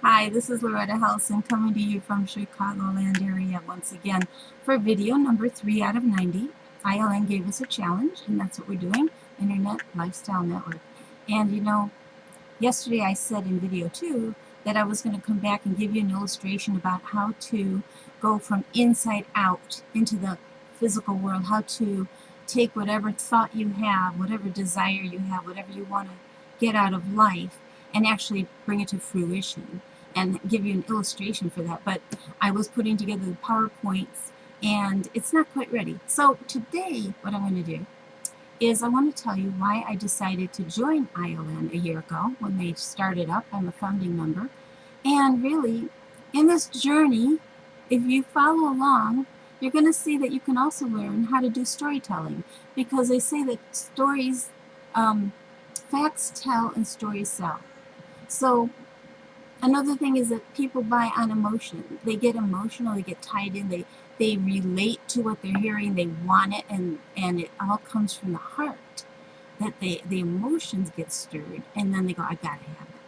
Hi, this is LorettaHelpsYou coming to you from Chicagoland area once again for video number 3 out of 90. ILN gave us a challenge, and that's what we're doing, Internet Lifestyle Network. And you know, yesterday I said in video 2 that I was going to come back and give you an illustration about how to go from inside out into the physical world, how to take whatever thought you have, whatever desire you have, whatever you want to get out of life, and actually bring it to fruition, and give you an illustration for that. But I was putting together the PowerPoints and it's not quite ready. So today what I'm going to do is I want to tell you why I decided to join ILN a year ago when they started up. I'm a founding member, and really in this journey, if you follow along, you're going to see that you can also learn how to do storytelling, because they say that stories, facts tell and stories sell. So another thing is that people buy on emotion. They get emotional, they get tied in, they relate to what they're hearing, they want it, and it all comes from the heart, that the emotions get stirred, and then they go, I gotta have it.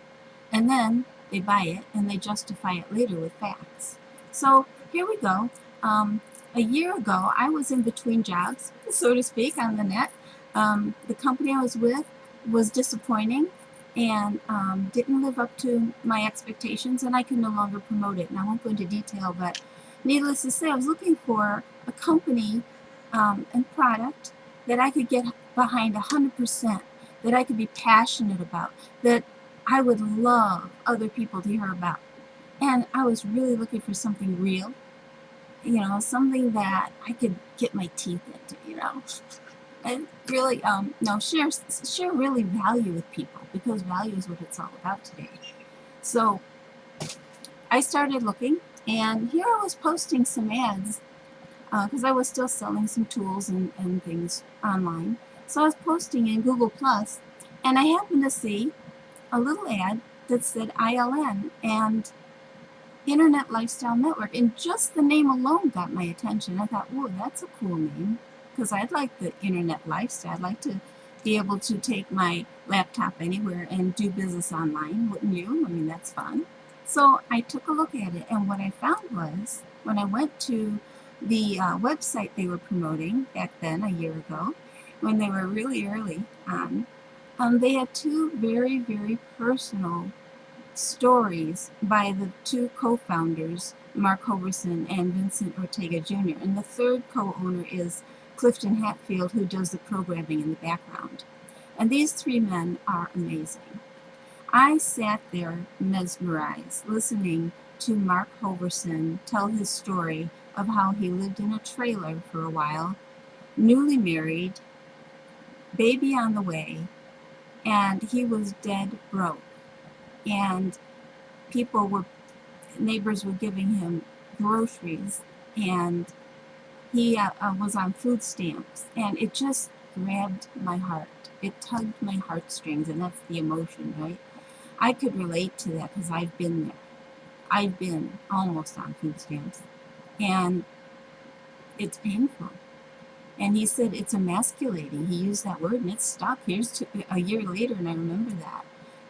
And then they buy it, and they justify it later with facts. So here we go. A year ago, I was in between jobs, so to speak, on the net. The company I was with was disappointing and didn't live up to my expectations, and I could no longer promote it. And I won't go into detail, but needless to say, I was looking for a company and product that I could get behind 100%, that I could be passionate about, that I would love other people to hear about. And I was really looking for something real, you know, something that I could get my teeth into, you know. And really, share really value with people, because value is what it's all about today. So I started looking, and here I was posting some ads, because I was still selling some tools and things online. So I was posting in Google+, and I happened to see a little ad that said ILN and Internet Lifestyle Network, and just the name alone got my attention. I thought, whoa, that's a cool name, because I'd like the internet lifestyle. I'd like to be able to take my laptop anywhere and do business online, wouldn't you? I mean, that's fun. So I took a look at it, and what I found was, when I went to the website they were promoting back then, a year ago, when they were really early on, they had two very, very personal stories by the two co-founders, Mark Hoverson and Vincent Ortega Jr. And the third co-owner is Clifton Hatfield, who does the programming in the background. And these three men are amazing. I sat there mesmerized, listening to Mark Hoverson tell his story of how he lived in a trailer for a while, newly married, baby on the way, and he was dead broke. And neighbors were giving him groceries, and he was on food stamps, and it just grabbed my heart. It tugged my heartstrings, and that's the emotion, right? I could relate to that, because I've been there. I've been almost on food stamps, and it's painful. And he said it's emasculating. He used that word, and it stuck. Here's a year later, and I remember that,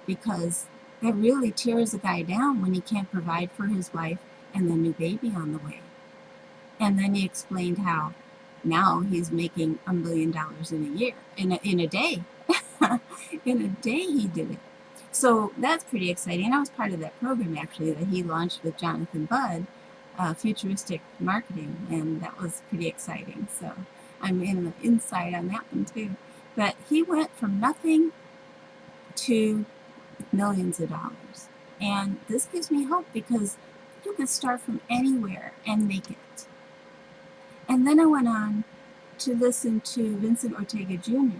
because that really tears a guy down when he can't provide for his wife and the new baby on the way. And then he explained how now he's making $1 million in a year, in a day. In a day he did it. So that's pretty exciting. I was part of that program, actually, that he launched with Jonathan Budd, Futuristic Marketing, and that was pretty exciting. So I'm in the inside on that one too. But he went from nothing to millions of dollars. And this gives me hope, because you could start from anywhere and make it. And then I went on to listen to Vincent Ortega Jr.,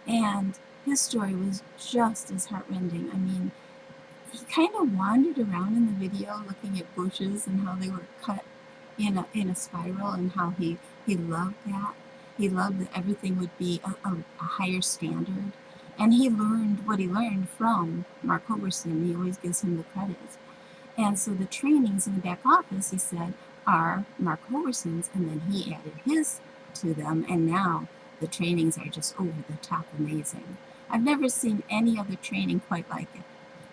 and his story was just as heartrending. I mean, he kind of wandered around in the video looking at bushes and how they were cut in a spiral, and how he loved that. He loved that everything would be a higher standard. And he learned what he learned from Mark Hoverson. He always gives him the credit. And so the trainings in the back office, he said, are Mark Hoverson's, and then he added his to them, and now the trainings are just over the top amazing. I've never seen any other training quite like it.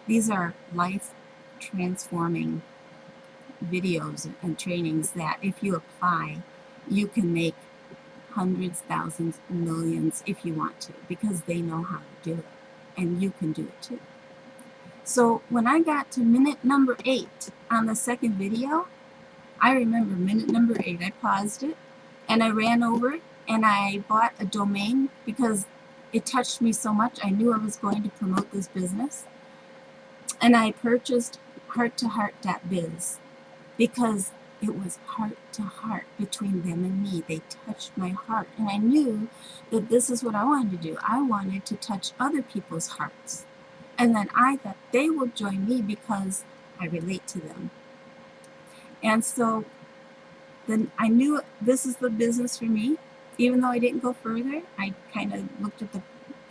These are life transforming videos and trainings that if you apply, you can make hundreds, thousands, millions if you want to, because they know how to do it, and you can do it too. So when I got to minute number 8 on the second video, I remember minute number 8, I paused it and I ran over it and I bought a domain because it touched me so much. I knew I was going to promote this business, and I purchased hearttoheart.biz because it was heart to heart between them and me. They touched my heart, and I knew that this is what I wanted to do. I wanted to touch other people's hearts, and then I thought they would join me because I relate to them. And so then I knew this is the business for me. Even though I didn't go further, I kind of looked at the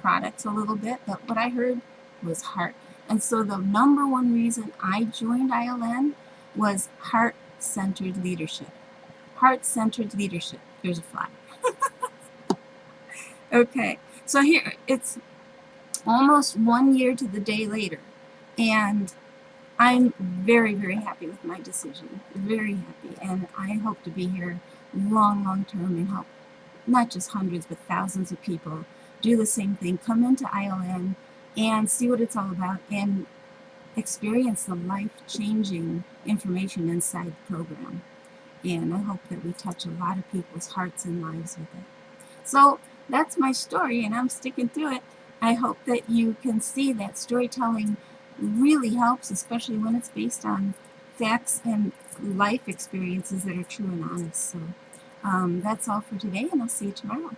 products a little bit, but what I heard was heart. And so the number one reason I joined ILN was heart-centered leadership. Heart-centered leadership. There's a fly. Okay, so here, it's almost 1 year to the day later, and I'm very, very happy with my decision. Very happy, and I hope to be here long, long term and help not just hundreds, but thousands of people do the same thing. Come into ILN and see what it's all about and experience the life-changing information inside the program. And I hope that we touch a lot of people's hearts and lives with it. So that's my story, and I'm sticking to it. I hope that you can see that storytelling really helps, especially when it's based on facts and life experiences that are true and honest. So that's all for today, and I'll see you tomorrow.